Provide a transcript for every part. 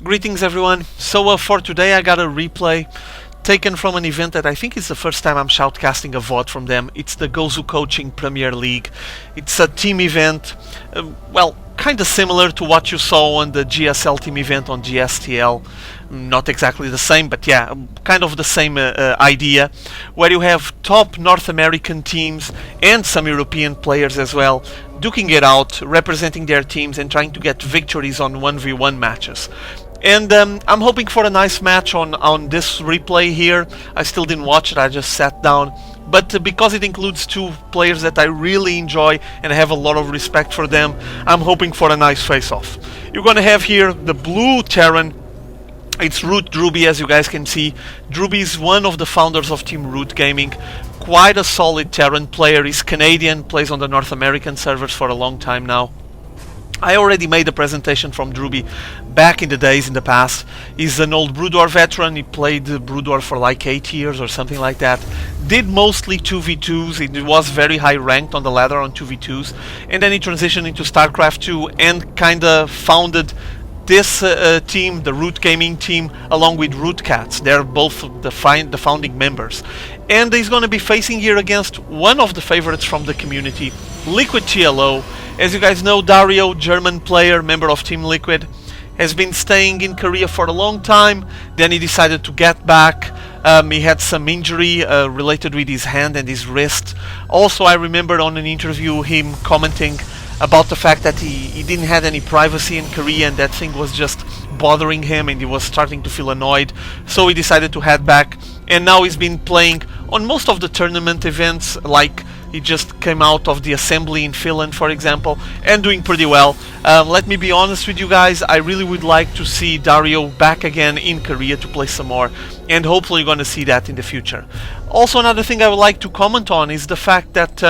Greetings everyone. So for today I got a replay taken from an event that I think is the first time I'm shoutcasting a VOD from them. It's the GosuCoaching Premier League. It's a team event, well, kind of similar to what you saw on the GSL team event on GCPL. Not exactly the same, but yeah, kind of the same idea, where you have top North American teams and some European players as well, duking it out, representing their teams and trying to get victories on 1v1 matches. And I'm hoping for a nice match on this replay here. I still didn't watch it, I just sat down. But because it includes two players that I really enjoy and I have a lot of respect for them, I'm hoping for a nice face-off. You're gonna have here the blue Terran. It's ROOTdrewbie, as you guys can see. Drewbie is one of the founders of Team Root Gaming. Quite a solid Terran player. He's Canadian, plays on the North American servers for a long time now. I already made a presentation from Drewbie back in the days in the past. He's an old Brood War veteran. He played Brood War for like 8 years or something like that. Did mostly 2v2s. He was very high ranked on the ladder on 2v2s. And then he transitioned into Starcraft 2 and kinda founded this team, the Root Gaming team, along with Rootcats. They're both the founding members. And he's going to be facing here against one of the favorites from the community, LiquidTLO. As you guys know, Dario, German player, member of Team Liquid, has been staying in Korea for a long time. Then he decided to get back. He had some injury related with his hand and his wrist. Also, I remember on an interview him commenting about the fact that he didn't have any privacy in Korea and that thing was just bothering him and he was starting to feel annoyed. So he decided to head back, and now he's been playing on most of the tournament events, like he just came out of the assembly in Finland, for example, and doing pretty well. Let me be honest with you guys, I really would like to see Dario back again in Korea to play some more, and hopefully you're going to see that in the future. Also, another thing I would like to comment on is the fact that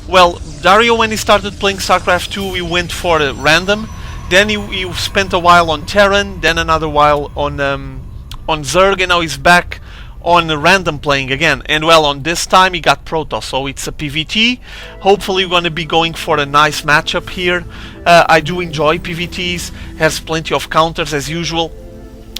well, Dario, when he started playing Starcraft 2, he went for a random. Then he spent a while on Terran, then another while on Zerg, and now he's back on random playing again. And well, on this time he got Protoss, so it's a PvT. Hopefully we're going to be going for a nice matchup here. I do enjoy PvTs, has plenty of counters as usual.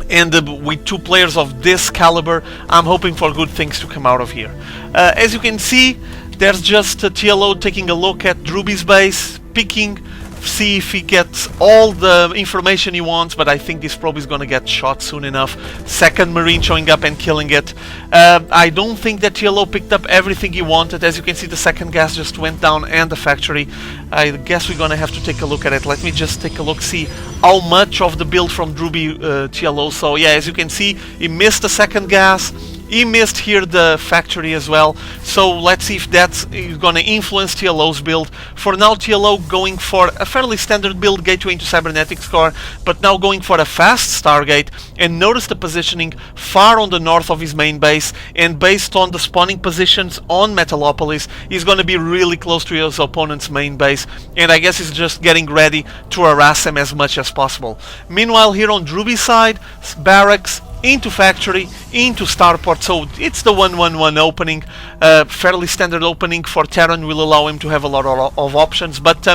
And with two players of this caliber, I'm hoping for good things to come out of here. As you can see, there's just TLO taking a look at Drewbie's base, picking, see if he gets all the information he wants, but I think this probably is going to get shot soon enough. Second Marine showing up and killing it. I don't think that TLO picked up everything he wanted. As you can see, the second gas just went down and the factory. I guess we're going to have to take a look at it. Let me just take a look, see how much of the build from Drewbie TLO. So yeah, as you can see, he missed the second gas. He missed here the factory as well, so let's see if that's going to influence TLO's build. For now, TLO going for a fairly standard build, gateway into cybernetics core, but now going for a fast Stargate. And notice the positioning far on the north of his main base, and based on the spawning positions on Metalopolis, he's going to be really close to his opponent's main base, and I guess he's just getting ready to harass him as much as possible. Meanwhile, here on Drewbie's side, barracks into factory, into starport, so it's the 1-1-1 opening. Fairly standard opening for Terran, will allow him to have a lot of options, but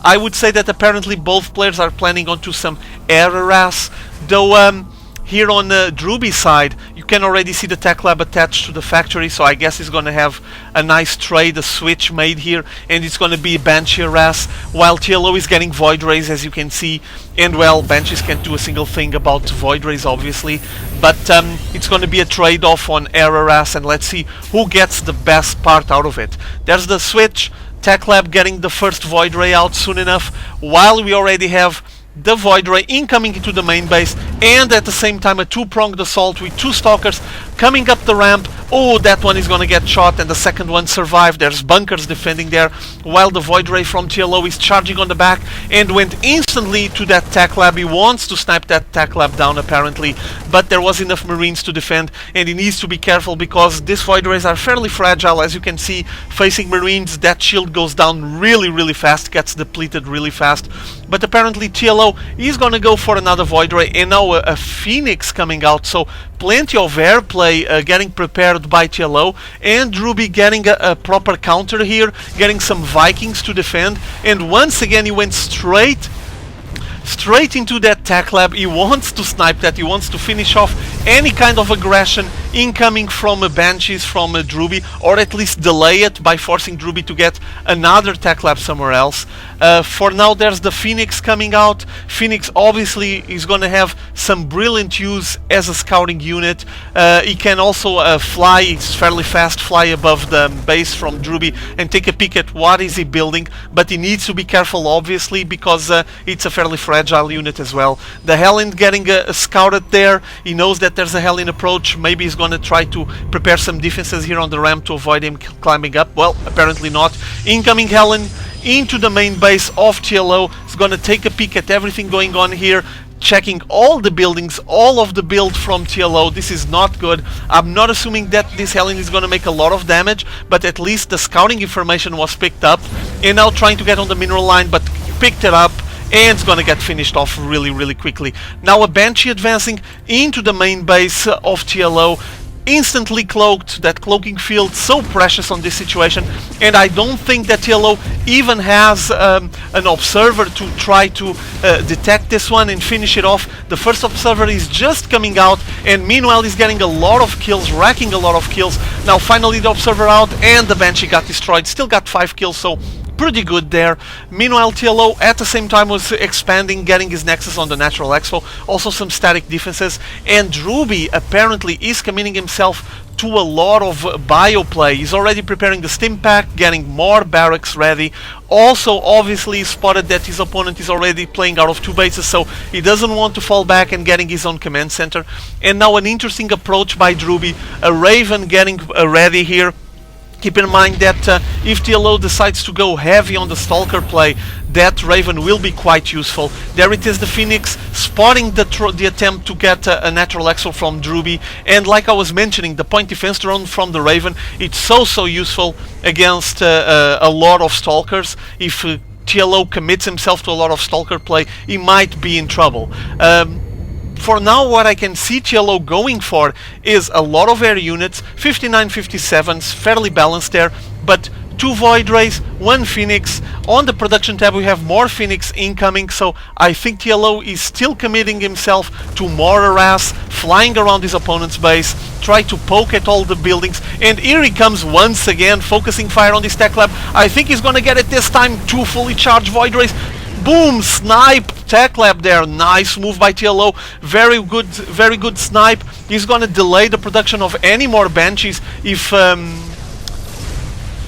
I would say that apparently both players are planning onto some air harass, though here on Drewbie's side, you can already see the tech lab attached to the factory, so I guess he's going to have a nice trade, a switch made here, and it's going to be Banshee harass, while TLO is getting Void Rays, as you can see. And well, Banshees can't do a single thing about Void Rays, obviously, but it's going to be a trade-off on air harass, and let's see who gets the best part out of it. There's the switch, Tech Lab getting the first Void Ray out soon enough, while we already have the Void Ray incoming into the main base, and at the same time a two-pronged assault with two stalkers coming up the ramp. Oh, that one is gonna get shot, and the second one survived. There's bunkers defending there, while the Void Ray from TLO is charging on the back and went instantly to that tech lab. He wants to snipe that tech lab down apparently, but there was enough Marines to defend, and he needs to be careful because these Void Rays are fairly fragile. As you can see, facing Marines, that shield goes down really fast, gets depleted really fast. But apparently TLO is gonna go for another Void Ray, and now a Phoenix coming out, so plenty of airplay getting prepared by TLO, and Drewbie getting a proper counter here, getting some Vikings to defend, and once again he went straight straight into that tech lab. He wants to snipe that, he wants to finish off any kind of aggression incoming from Banshees, from drewbie, or at least delay it by forcing drewbie to get another tech lab somewhere else. For now, there's the Phoenix coming out. Phoenix obviously is going to have some brilliant use as a scouting unit. He can also fly, it's fairly fast, fly above the base from drewbie and take a peek at what is he building, but he needs to be careful obviously because it's a fairly fragile unit as well. The Helen getting scouted there, he knows that there's a Helen approach, maybe he's going to try to prepare some defenses here on the ramp to avoid him climbing up. Well, apparently not. Incoming Helen into the main base of TLO. He's going to take a peek at everything going on here, checking all the buildings, all of the build from TLO. This is not good. I'm not assuming that this Helen is going to make a lot of damage, but at least the scouting information was picked up, and now trying to get on the mineral line, but picked it up, and it's going to get finished off really quickly. Now a Banshee advancing into the main base of TLO, instantly cloaked. That cloaking field so precious on this situation, and I don't think that TLO even has an observer to try to detect this one and finish it off. The first observer is just coming out, and meanwhile he's getting a lot of kills, racking a lot of kills. Now finally the observer out, and the Banshee got destroyed. Still got 5 kills, so pretty good there. Meanwhile, TLO at the same time was expanding, getting his nexus on the natural expo, also some static defenses, and drewbie apparently is committing himself to a lot of bio play. He's already preparing the stim pack, getting more barracks ready. Also obviously spotted that his opponent is already playing out of 2 bases, so he doesn't want to fall back and getting his own command center. And now an interesting approach by drewbie, a Raven getting ready here. Keep in mind that if TLO decides to go heavy on the Stalker play, that Raven will be quite useful. There it is, the Phoenix, spotting the attempt to get a natural exo from drewbie, and like I was mentioning, the point defense drone from the Raven, it's so useful against a lot of Stalkers. If TLO commits himself to a lot of Stalker play, he might be in trouble. For now, what I can see TLO going for is a lot of air units, 59, 57s, fairly balanced there, but 2 Void Rays, 1 Phoenix. On the production tab we have more Phoenix incoming, so I think TLO is still committing himself to more harass, flying around his opponent's base, try to poke at all the buildings, and here he comes once again, focusing fire on this tech lab. I think he's gonna get it this time, 2 fully charged Void Rays. Boom! Snipe! Tech lab there. Nice move by TLO. Very good snipe. He's gonna delay the production of any more Banshees if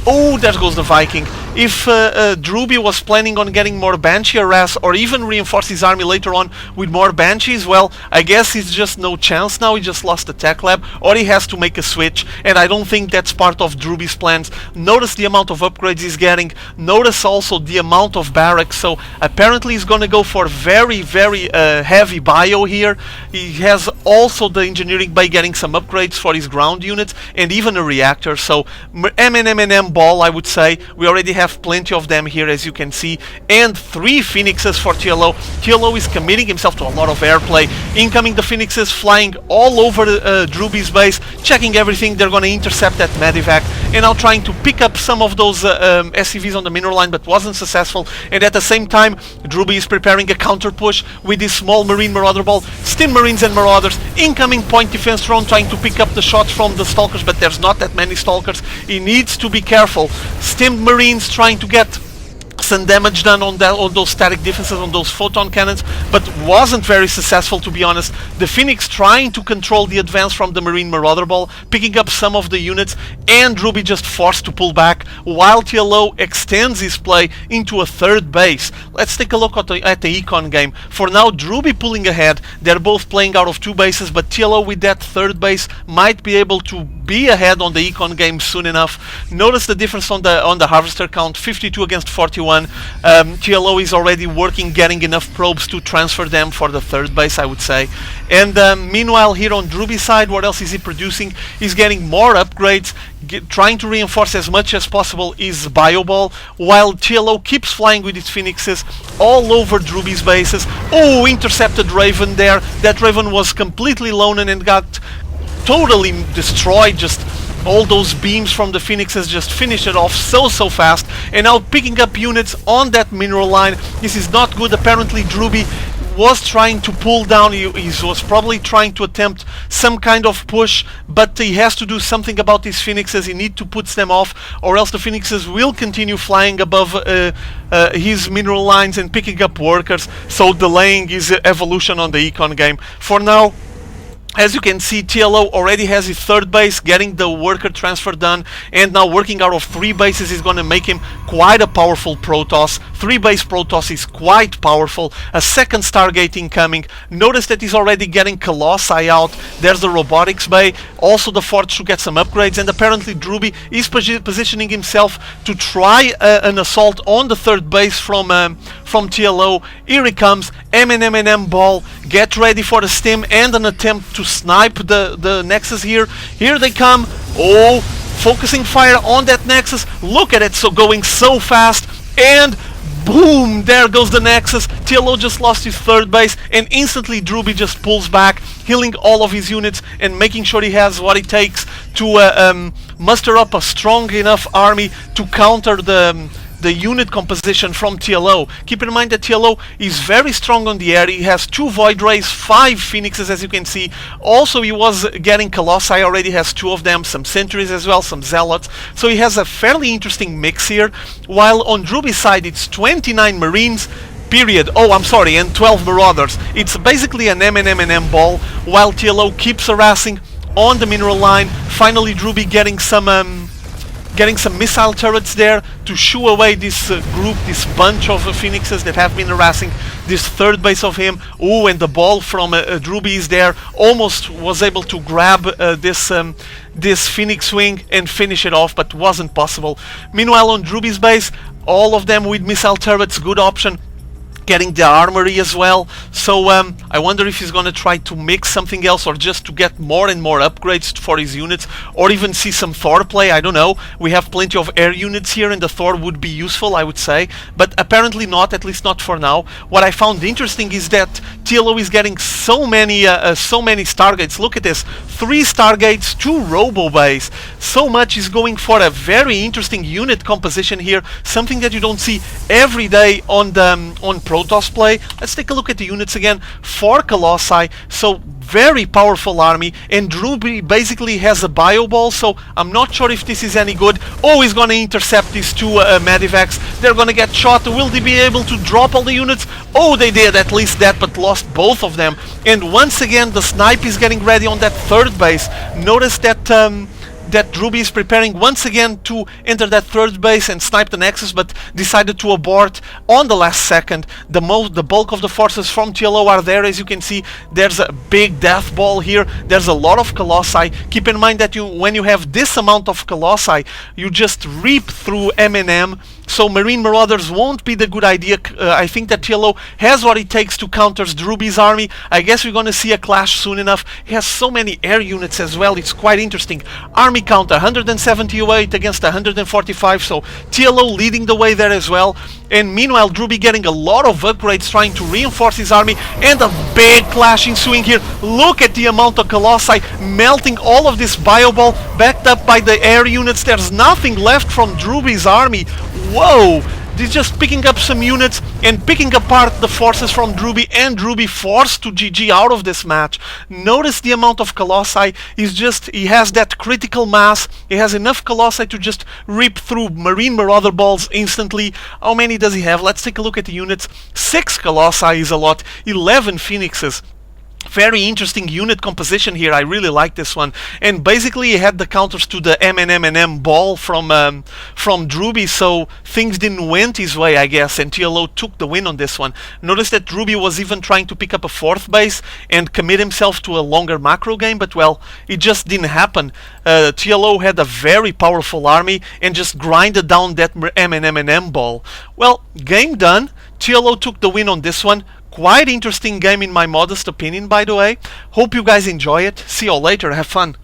oh, there goes the Viking. If drewbie was planning on getting more Banshee harass, or even reinforce his army later on with more Banshees, well, I guess he's just no chance now. He just lost the tech lab, or he has to make a switch, and I don't think that's part of drewbie's plans. Notice the amount of upgrades he's getting. Notice also the amount of barracks. So apparently he's gonna go for very heavy bio here. He has also the engineering by getting some upgrades for his ground units, and even a reactor. So M ball, I would say. We already have plenty of them here, as you can see, and 3 Phoenixes for TLO. TLO is committing himself to a lot of airplay. Incoming the Phoenixes, flying all over drewbie's base, checking everything. They're going to intercept that medevac, and now trying to pick up some of those SCVs on the mineral line, but wasn't successful. And at the same time, drewbie is preparing a counter push with this small Marine Marauder ball. Stim Marines and Marauders. Incoming point defense drone trying to pick up the shots from the Stalkers, but there's not that many Stalkers. He needs to be careful. Stim Marines trying to get some damage done on those static defenses, on those photon cannons, but wasn't very successful, to be honest. The Phoenix trying to control the advance from the Marine Marauder ball, picking up some of the units, and drewbie just forced to pull back, while TLO extends his play into a 3rd base. Let's take a look at the econ game. For now, drewbie pulling ahead. They're both playing out of 2 bases, but TLO with that 3rd base might be able to be ahead on the econ game soon enough. Notice the difference on the harvester count, 52 against 41. TLO is already working, getting enough probes to transfer them for the 3rd base, I would say. And meanwhile, here on drewbie's side, what else is he producing? He's getting more upgrades, trying to reinforce as much as possible his bio ball, while TLO keeps flying with his Phoenixes all over drewbie's bases. Oh, intercepted Raven there. That Raven was completely alone and got totally destroyed, just All those beams from the Phoenixes just finish it off so fast, and now picking up units on that mineral line. This is not good. Apparently drewbie was trying to pull down, he was probably trying to attempt some kind of push, but he has to do something about these Phoenixes. He needs to put them off, or else the Phoenixes will continue flying above his mineral lines and picking up workers, so delaying his evolution on the econ game. For now, as you can see, TLO already has his third base, getting the worker transfer done, and now working out of 3 bases is going to make him quite a powerful Protoss. 3 base Protoss is quite powerful. A second Stargate incoming. Notice that he's already getting Colossi out. There's the robotics bay, also the fort should get some upgrades, and apparently drewbie is positioning himself to try an assault on the third base from TLO. Here he comes, M ball. Get ready for the stim and an attempt to snipe the Nexus here. Here they come. Oh, focusing fire on that Nexus. Look at it, so going so fast, and boom, there goes the Nexus. TLO just lost his third base, and instantly drewbie just pulls back, healing all of his units and making sure he has what it takes to muster up a strong enough army to counter the unit composition from TLO. Keep in mind that TLO is very strong on the air. He has 2 Void Rays, 5 Phoenixes, as you can see. Also, he was getting Colossi, already has 2 of them, some Sentries as well, some Zealots. So he has a fairly interesting mix here. While on drewbie's side, it's 29 Marines, period. Oh, I'm sorry, and 12 Marauders. It's basically an M ball, while TLO keeps harassing on the mineral line. Finally, drewbie getting some missile turrets there to shoo away this group, this bunch of Phoenixes that have been harassing this third base of him. Oh, and the ball from drewbie is there. Almost was able to grab this Phoenix wing and finish it off, but wasn't possible. Meanwhile, on drewbie's base, all of them with missile turrets, good option. Getting the armory as well, so I wonder if he's gonna try to mix something else, or just to get more and more upgrades for his units, or even see some Thor play. I don't know. We have plenty of air units here, and the Thor would be useful, I would say, but apparently not, at least not for now. What I found interesting is that TLO is getting so many Stargates. Look at this, 3 Stargates, 2 Robo Bays. So much is going for a very interesting unit composition here, something that you don't see every day on Protoss play. Let's take a look at the units again. 4 Colossi, so very powerful army, and drewbie basically has a bio ball, so I'm not sure if this is any good. Oh, he's gonna intercept these 2 Medivacs. They're gonna get shot. Will they be able to drop all the units? Oh, they did, at least that, but lost both of them. And once again, the snipe is getting ready on that third base. Notice that that drewbie is preparing once again to enter that third base and snipe the Nexus, but decided to abort on the last second. The bulk of the forces from TLO are there, as you can see. There's a big death ball here. There's a lot of Colossi. Keep in mind that when you have this amount of Colossi, you just reap through M, so Marine Marauders won't be the good idea. I think that TLO has what it takes to counter drewbie's army. I guess we're gonna see a clash soon enough. He has so many air units as well, it's quite interesting. Army count 178 against 145, so TLO leading the way there as well. And meanwhile, drewbie getting a lot of upgrades, trying to reinforce his army, and a big clash ensuing here. Look at the amount of Colossi melting all of this bio ball, backed up by the air units. There's nothing left from drewbie's army. Whoa! He's just picking up some units and picking apart the forces from drewbie, and drewbie forced to GG out of this match. Notice the amount of Colossi. He has that critical mass. He has enough Colossi to just rip through Marine Marauder balls instantly. How many does he have? Let's take a look at the units. 6 Colossi is a lot. 11 Phoenixes. Very interesting unit composition here. I really like this one. And basically he had the counters to the M ball from drewbie, so things didn't went his way, I guess, and TLO took the win on this one. Notice that drewbie was even trying to pick up a 4th base and commit himself to a longer macro game, but well, it just didn't happen. TLO had a very powerful army and just grinded down that M ball. Well, game done. TLO took the win on this one. Quite interesting game in my modest opinion, by the way. Hope you guys enjoy it. See you all later. Have fun.